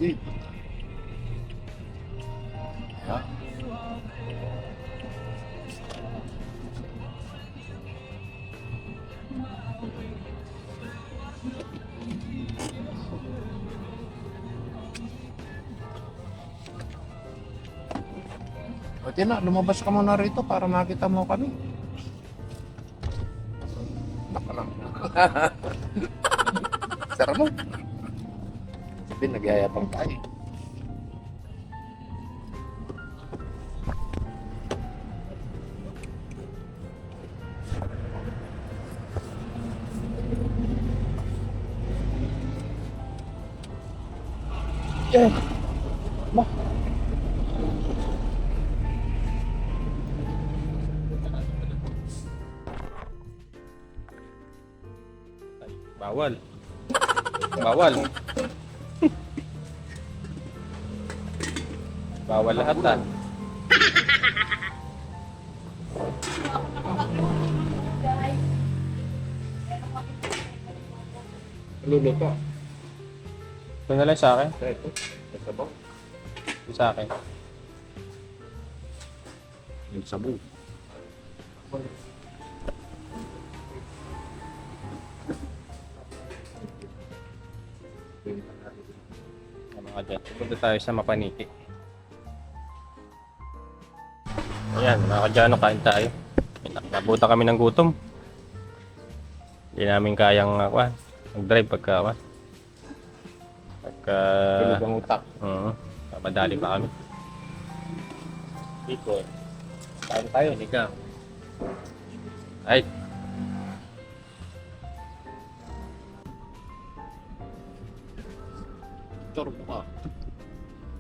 Uy. Ya. O Tina, lumabas ka muna rito para makita mo kami. Baka lang. Sarap mo. Sabi, nagyayabang tayo. Eh, bah. Bawal. Bawal. Bawal lahat ah. Luluto. Ito na lang sa akin. Ito. Sabaw. Ito sa akin. Yung sabaw. Mga dyan. Punta tayo sa Mapaniki. Ayan, mga kadyano, kain tayo. Nabuta kami ng gutom. Hindi namin kayang mag-drive pagka Tulog ang utak. madali pa kami. Iko. Kain tayo. Ikaw. Ay. Turbo ka.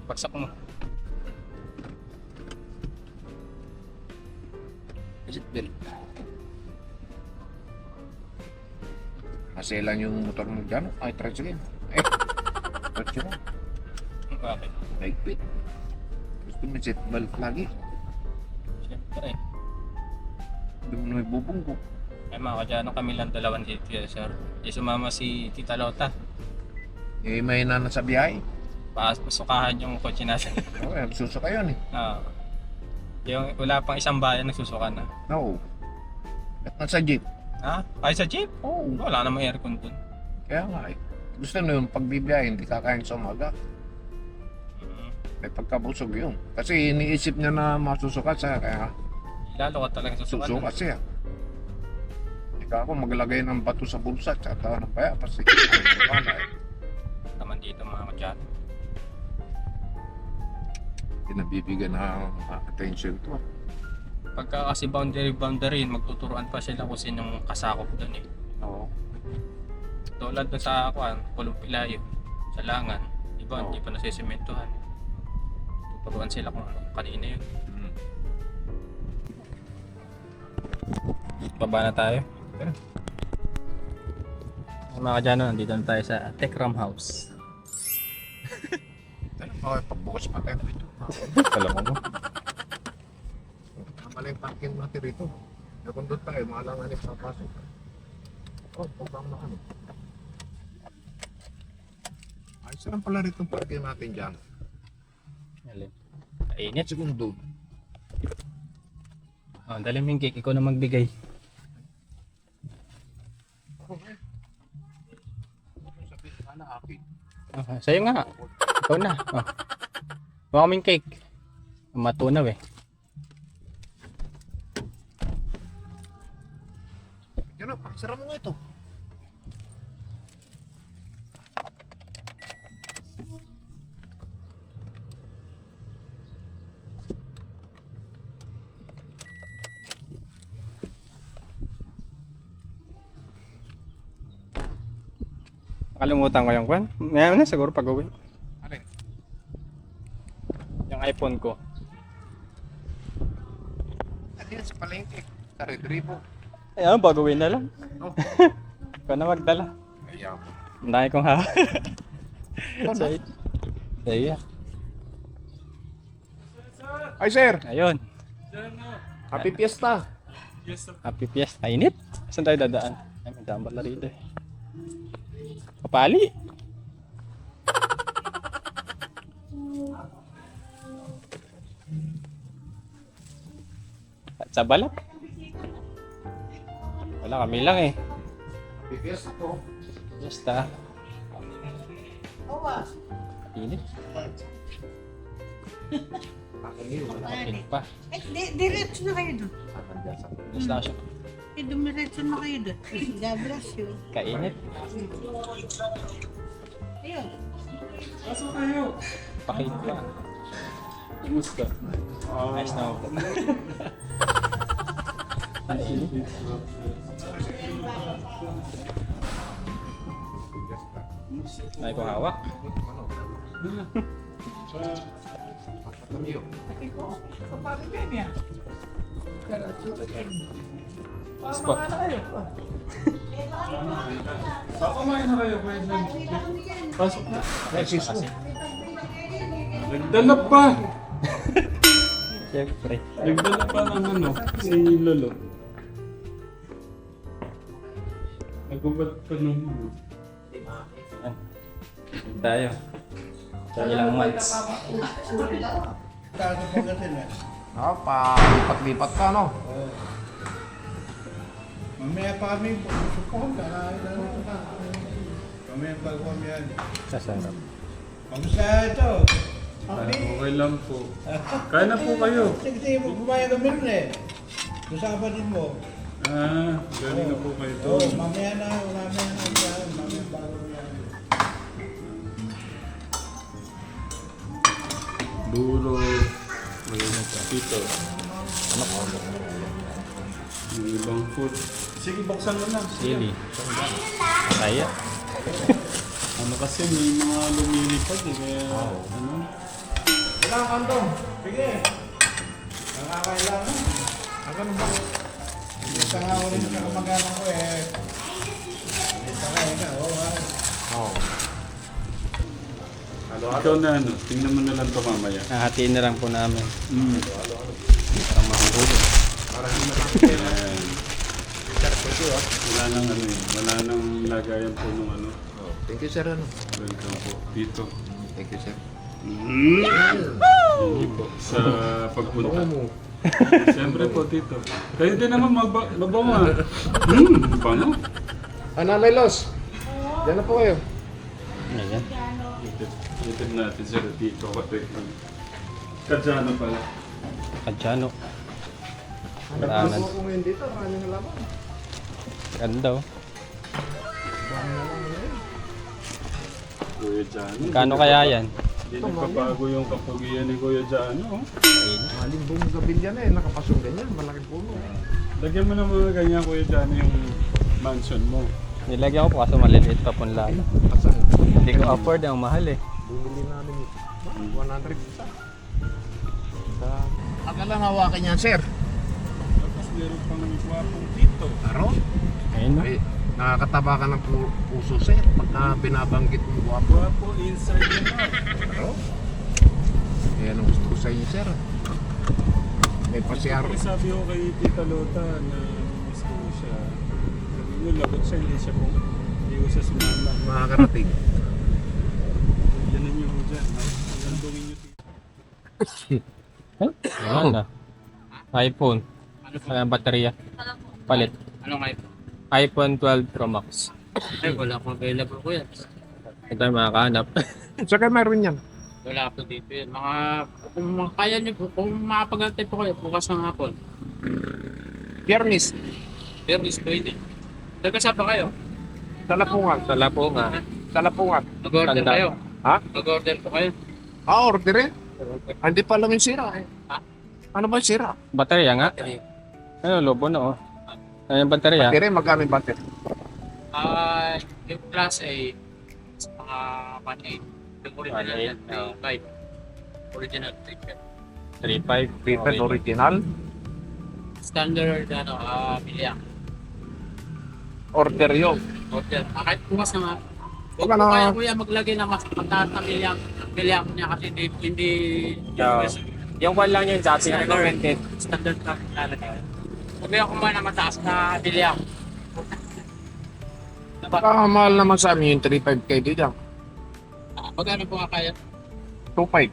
Bagsak mo. Is it belt? Kasi lang yung motor mo dyan. Ay, tricycle. Eh, tricycle. Bakit? Naigpit. Gusto mo seat belt lagi. Siyempre. Hindi mo na ibubungko. Ay mga kadyano, kami lang dalawang dito, sir. Di sumama si Tita Lota. Eh, may na sa biyahe. Pasukahan yung kotse natin. Oo, susuka yun eh. Yung wala pang isang bayan nagsusuka na. Oo. At nasa jeep. Ha? Ay sa jeep? Oo. Wala namang aircon dun. Kaya nga eh. Gusto na yung pagbibiyahe, hindi kakain sa umaga. May pagkabusog yun. Kasi iniisip niya na masusuka siya, kaya Lalo ka talaga susuka susuka na. siya. Ikaw ako maglagay ng bato sa bulsa, tsaka ng kaya, kasi wala eh. Naman dito mga kadyano. Pinabibigyan ng attention to. Pagka kasi boundary, magtuturuan pa sila kung sinong kasakop dun eh. Oo. Tulad na sa Pulumpilayo, sa Langan, iba Oo. hindi pa nasisimentohan. Tuturuan sila kung kanina yun. Baba na tayo. Mga kadyano, nandito na tayo sa Tekram House. Okay, pagbukas pa tayo dito. Kala mo? Tama lang yung parking natin rito. Kung doon tayo, maalangan yung papasok. Oh, pagkang na ano. Ay, saan pala rito yung parking natin dyan? Alin? Kainit. Segundo. Dali mo yung cake, ikaw na magbigay. Okay. Sabihin ka na, akin. Sa'yo nga. Ikaw na. Huwag kaming cake. Matunaw eh. Yan o, pagsara mo nga ito. Nakalimutan ko yung kwan. Ngayon na siguro pag-uwi. Alin? Yung iPhone ko. Ano yan sa palengke? Sa Redribo. Ayan, pag-uwi na lang. Oh. Ikaw na magdala. Ayan. Ang dami kong ha. Ito na. Iya. Ay, sir. Ayun. Happy Fiesta. Happy Fiesta. Init. Saan tayo dadaan? Ay, may daan pala rito eh. Kapali. Sa balat. Wala, kami lang eh. Bigas ako. Basta. Init. Akin pa. Eh, diretso na kayo doon. Basta siya. Eh, dumiretso na kayo doon. God bless you. Kainit. Ayun. Pakit pa. Kumusta? Ayos na ako. Ay ko hawak. Spot. Kumain na kayo, kuya Jan. Pasok na. Francisco. Nagdala pa! Siyempre. Nagdala pa ng ano, si Lolo. Nagubat pa nung ano. Tayo. Sa ilang months. Lipat-lipat ka, no? Mamaya pa kami, supong, kakain na naman. Mamaya pa kami yan. Sasarap. Kamusta ito? Okay lang po. Kain na po kayo. Sige, bumayag kami rin eh. Kasama din mo. Galing na po kayo Oo, doon. mamaya na yan. Mamaya bago yan. Duro. Ito. Yung ibang food. Sige, buksan mo na. Sili. Kaya. Ano kasi may mga lumilipad eh. Kaya ano. Kailangan kandong. Sige. Nakakailangan. Ganun ba? Isa nga ulit sa kamag-anak ko eh. Isa nga yun na, oo nga. Oo. Ikaw na ano, tingnan mo na lang ito mamaya. Hahatiin na lang po namin. Parang mahulog. Ayan. Wala nang ano eh. Wala nang lagayan po nung ano. Thank you, sir. Ano? Welcome po. Dito. Thank you, sir. Hindi po. Sa pagpunta. Siyempre po dito. Kayo din naman mabawa. Paano? Nanay Los. Diyan na po kayo. Ayan. Itip natin sir dito. Kadyano pala. Kadyano. Marangan. Ako ngayon dito, marami na laban. Ganda oh. Kuya Jano. Kano kaya yan? Hindi nagpapago yung kapugian ni Kuya Jano. Ayun. Malimbong gabilya na eh, nakapasong ganyan, malaking puno. Lagyan mo ng mga ganyan Kuya Jano yung mansion mo. Nilagyan ko po kaso maliliit pa pong lalo. Asan? Hindi ko afford, ang mahal eh. Bumili namin 100 isa. Akala hawakan yan, sir. Tapos meron pang gwapong dito. Aro? Ayun no? Eh, nakakataba ka ng puso, sir. Pagka binabanggit mo guwapo. Gwapo inside and out. Aro? Yan ang gusto ko sa inyo, sir. May pasyar. Kasi sabi ko kay Tita Lota na miss ko siya. Sabi niyo, lagot siya, hindi ko siya sumama. Makakarating. Yan ang yung dyan. Ang gawin niyo dito. Ayan na. iPhone. Ano ang baterya? Palit. Anong iPhone? iPhone 12 Pro Max. Ay, wala akong available ko yan. Ito yung makakahanap. Saka meron yan. Wala ako dito yan. Kung kaya niyo po, kung makapag-antay po kayo, bukas ng hapon. Piernis. Pero is pwede. Nagkasap pa kayo? Sa Lapungan. Sa Lapunga. Sa Lapungan. Mag-order Tanda. kayo? Ha? Mag-order po kayo? Orderin. Hindi pa alam yung sira eh. Ha? Ano ba yung sira? Baterya nga. Ano, lobo na oh. Ano yung baterya? Battery, magkano yung battery? Yung class A, mga 1.8. Yung original 1.8, yan, 3.5. Original 3.5. 3.5. Repeat original. Standard, miliang. Order yun. Order. Kahit bukas na nga. Huwag Wala po na. kaya kuya maglagay ng mas mataas na miliang niya kasi hindi Yeah. Yung one lang yung dati na recommended. standard na lalagay. Huwag kaya kumain na mataas na miliang. Baka mahal naman sa amin yung 3.5 kay dito. Magkano po nga kaya? 2.5.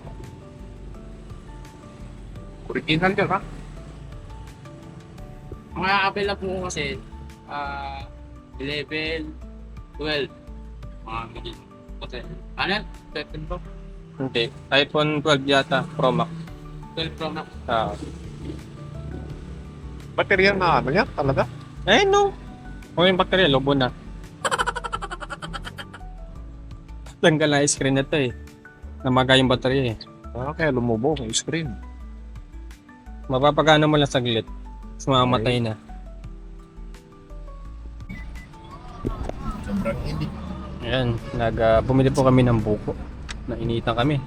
Original yun ha? Mga apela po ko kasi 11, 12. Mga ganyan. Okay. Ano yan? 13 po? Hindi. iPhone 12 yata, Pro Max. 12 Pro Max. Ah. Baterya na ano yan talaga? Eh, no. Kung yung baterya, lobo na. Tanggal na yung screen na to eh. Namaga yung baterya eh. Kaya lumubo ang screen. Mapapagana mo lang saglit. Tapos mamamatay na. Sobrang hindi. Ayan, bumili po kami ng buko. Nainitan kami.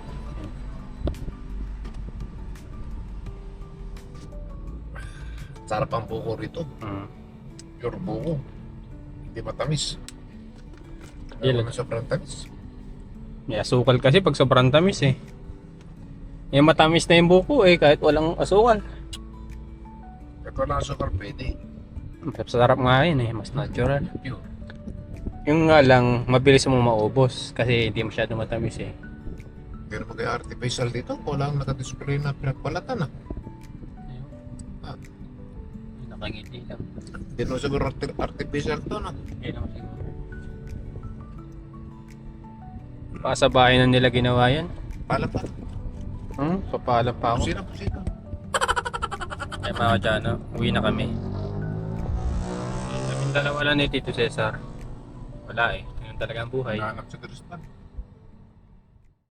Sarap ang buko rito. Pure buko. Hindi matamis. Ilan? Wala sobrang tamis. May asukal kasi pag sobrang tamis eh. Eh matamis na yung buko eh kahit walang asukal. Pag wala sukar, pwede. Sarap nga yun eh, mas natural. Pure. Yung nga lang, mabilis mo maubos kasi hindi masyado matamis eh. Pero pag artificial dito, walang nakadisplay na pinagbalatan ah. Nakangiti lang. Hindi naman siguro artificial to na. Okay naman siguro. Pa sa bahay na nila ginawa yan. Pala pa. Papalam pa ako. Pusina. Ay mga kadyano, uwi na kami. Kaming dalawa lang ni Tito Cesar. Wala eh, ganun talaga ang buhay. Nahanap sa Kristal.